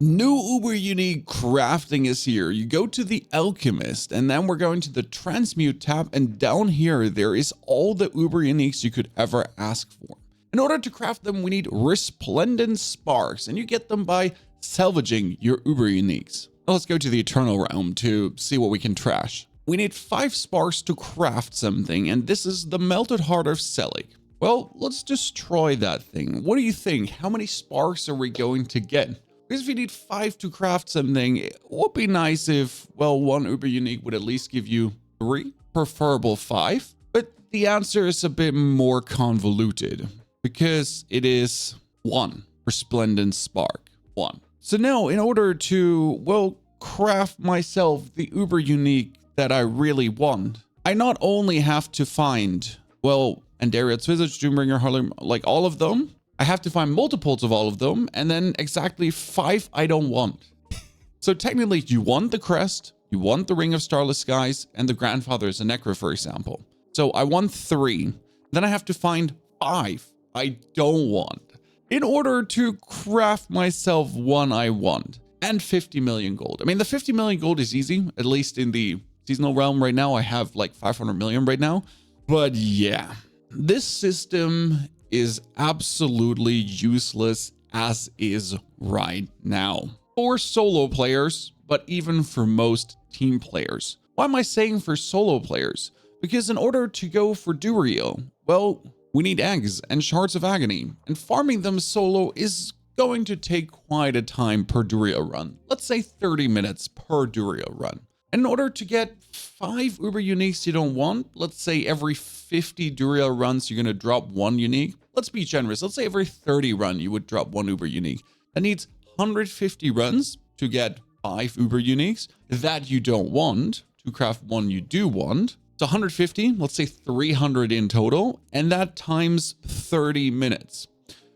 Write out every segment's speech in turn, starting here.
New Uber Unique crafting is here. You go to the Alchemist, and then we're going to the Transmute tab, and down here, there is all the Uber Uniques you could ever ask for. In order to craft them, we need resplendent sparks, and you get them by salvaging your Uber Uniques. Now let's go to the Eternal Realm to see what we can trash. We need 5 sparks to craft something, and this is the Melted Heart of Selig. Well, let's destroy that thing. What do you think? How many sparks are we going to get? Because if you need 5 to craft something, it would be nice if, well, one Uber Unique would at least give you 3, preferable 5. But the answer is a bit more convoluted because it is 1 resplendent spark, 1. So now in order to, well, craft myself the Uber Unique that I really want, I not only have to find, well, Andariel's Visage, Doombringer, Harlem, like all of them. I have to find multiples of all of them, and then exactly 5 I don't want. So technically, you want the crest, you want the Ring of Starless Skies, and the Grandfather is a Necro, for example. So I want 3. Then I have to find 5 I don't want in order to craft myself one I want, and 50 million gold. I mean, the 50 million gold is easy, at least in the seasonal realm right now. I have like 500 million right now. But yeah, this system is absolutely useless as is right now for solo players, but even for most team players. Why am I saying for solo players? Because in order to go for Duriel, well, we need eggs and shards of agony, and farming them solo is going to take quite a time per Duriel run. Let's say 30 minutes per Duriel run. In order to get 5 Uber Uniques you don't want, let's say every 50 Duriel runs, you're going to drop 1 unique. Let's be generous. Let's say every 30 run, you would drop 1 Uber Unique. That needs 150 runs to get 5 Uber Uniques that you don't want to craft 1 you do want. So 150, let's say 300 in total, and that times 30 minutes.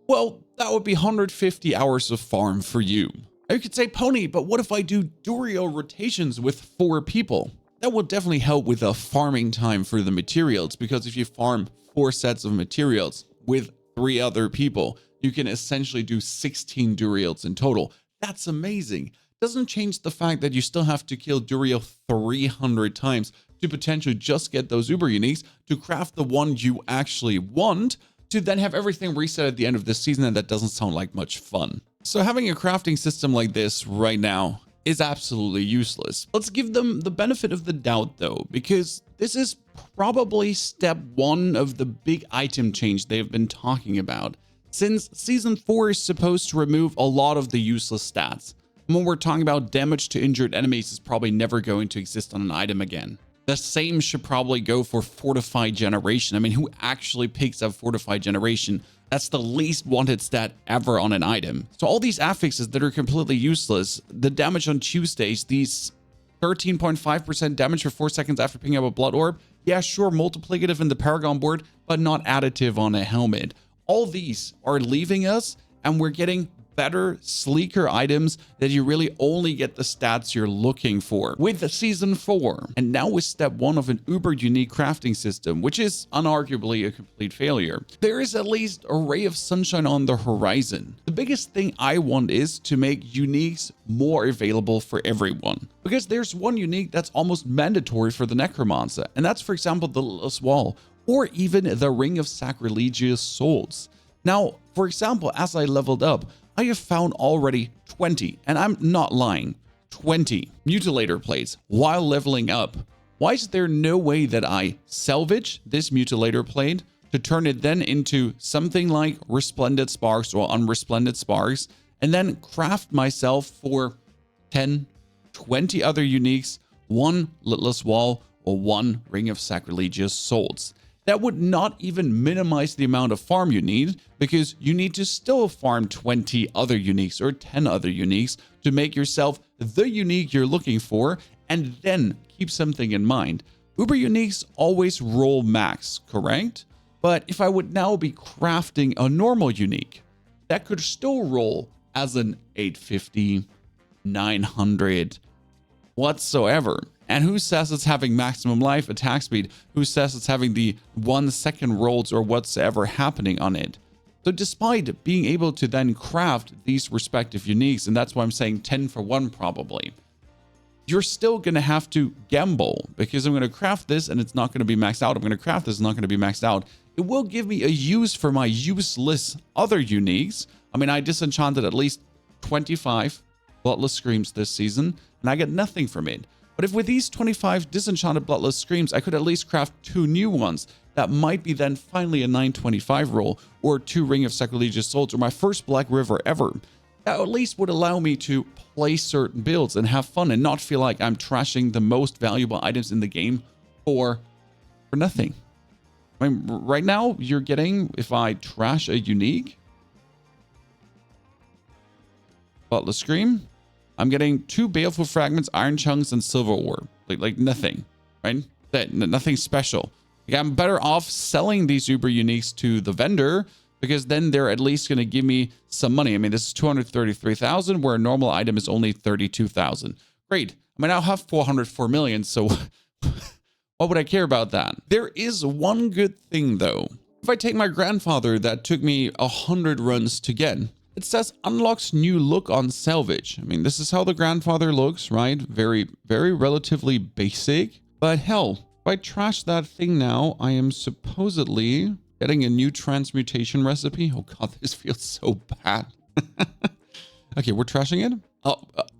Well, that would be 150 hours of farm for you. You could say, Pony, but what if I do Duriel rotations with 4 people? That will definitely help with the farming time for the materials, because if you farm 4 sets of materials with 3 other people, you can essentially do 16 Duriels in total. That's amazing. Doesn't change the fact that you still have to kill Duriel 300 times to potentially just get those Uber Uniques to craft the one you actually want, to then have everything reset at the end of this season, and that doesn't sound like much fun. So having a crafting system like this right now is absolutely useless. Let's give them the benefit of the doubt though, because this is probably step 1 of the big item change they've been talking about, since season 4 is supposed to remove a lot of the useless stats. And when we're talking about damage to injured enemies is probably never going to exist on an item again. The same should probably go for Fortified Generation. I mean, who actually picks up Fortified Generation? That's the least wanted stat ever on an item. So all these affixes that are completely useless, the damage on Tuesdays, these 13.5% damage for 4 seconds after picking up a Blood Orb, yeah, sure, multiplicative in the Paragon board, but not additive on a helmet. All these are leaving us, and we're getting better, sleeker items that you really only get the stats you're looking for with the season 4. And now with step 1 of an uber unique crafting system, which is unarguably a complete failure, there is at least a ray of sunshine on the horizon. The biggest thing I want is to make uniques more available for everyone, because there's one unique that's almost mandatory for the Necromancer, and that's, for example, the Lilith's Wall, or even the Ring of Sacrilegious Souls. Now, for example, as I leveled up, I have found already 20, and I'm not lying, 20 mutilator plates while leveling up. Why is there no way that I salvage this mutilator plate to turn it then into something like resplendent sparks or unresplendent sparks, and then craft myself for 10, 20 other uniques, 1 Litless Wall or 1 Ring of Sacrilegious Souls? That would not even minimize the amount of farm you need, because you need to still farm 20 other uniques or 10 other uniques to make yourself the unique you're looking for, and then keep something in mind. Uber uniques always roll max, correct? But if I would now be crafting a normal unique, that could still roll as an 850, 900, whatsoever. And who says it's having maximum life, attack speed? Who says it's having the 1 second rolls or whatsoever happening on it? So despite being able to then craft these respective uniques, and that's why I'm saying 10 for 1 probably, you're still going to have to gamble, because I'm going to craft this and it's not going to be maxed out. I'm going to craft this, it's not going to be maxed out. It will give me a use for my useless other uniques. I mean, I disenchanted at least 25 Bloodless Screams this season, and I get nothing from it. But if with these 25 disenchanted Bloodless Screams, I could at least craft 2 new ones, that might be then finally a 925 roll, or 2 Ring of Sacrilegious Souls, or my first Black River ever. That at least would allow me to play certain builds and have fun and not feel like I'm trashing the most valuable items in the game for nothing. I mean, right now, you're getting, if I trash a unique, Bloodless Scream, I'm getting 2 Baleful Fragments, Iron Chunks, and Silver Ore. Like nothing, right? Nothing special. Like, I'm better off selling these Uber uniques to the vendor, because then they're at least going to give me some money. I mean, this is 233,000, where a normal item is only 32,000. Great. I mean, I'll have 404 million, so what would I care about that? There is one good thing, though. If I take my grandfather that took me 100 runs to get, it says unlocks new look on salvage. I mean, this is how the grandfather looks, right? Very, very relatively basic. But hell, if I trash that thing now, I am supposedly getting a new transmutation recipe. Oh God, this feels so bad. Okay, we're trashing it.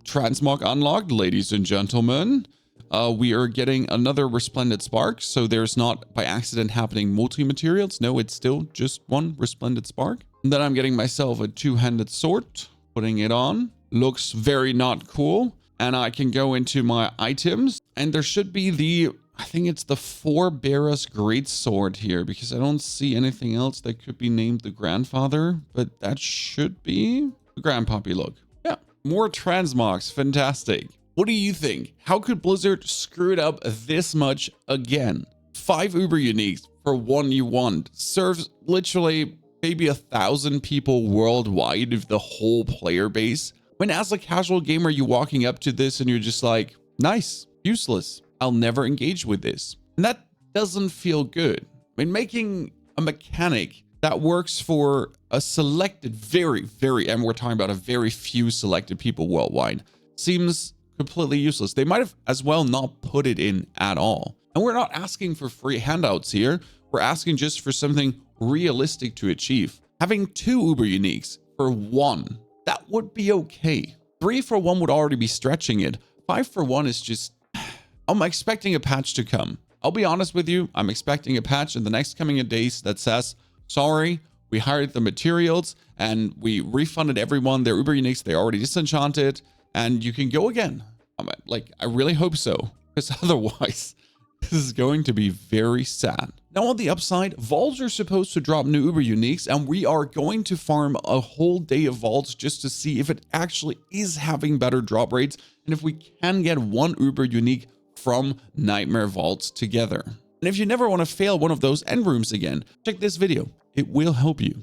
Transmog unlocked, ladies and gentlemen. We are getting another resplendent spark. So there's not by accident happening multi-materials. No, it's still just one resplendent spark. And then I'm getting myself a 2-handed sword, putting it on. Looks very not cool. And I can go into my items, and there should be the, I think it's the 4 Bearers Great Sword here, because I don't see anything else that could be named the grandfather, but that should be the grandpappy look. Yeah, more transmogs, fantastic. What do you think? How could Blizzard screw it up this much again? 5 Uber uniques for 1 you want serves literally maybe 1,000 people worldwide of the whole player base. When as a casual gamer, you're walking up to this and you're just like, nice, useless. I'll never engage with this. And that doesn't feel good. I mean, making a mechanic that works for a selected, and we're talking about a very few selected people worldwide, seems completely useless. They might have as well not put it in at all. And we're not asking for free handouts here. We're asking just for something realistic to achieve. Having 2 Uber uniques for 1, that would be okay. 3 for 1 would already be stretching it. 5 for 1 is just, I'm expecting a patch to come. I'll be honest with you. I'm expecting a patch in the next coming days that says, sorry, we hired the materials and we refunded everyone their Uber uniques they already disenchanted, and you can go again. I really hope so, because otherwise this is going to be very sad. Now on the upside, vaults are supposed to drop new Uber uniques, and we are going to farm a whole day of vaults just to see if it actually is having better drop rates, and if we can get 1 Uber unique from Nightmare Vaults together. And if you never want to fail one of those end rooms again, check this video. It will help you.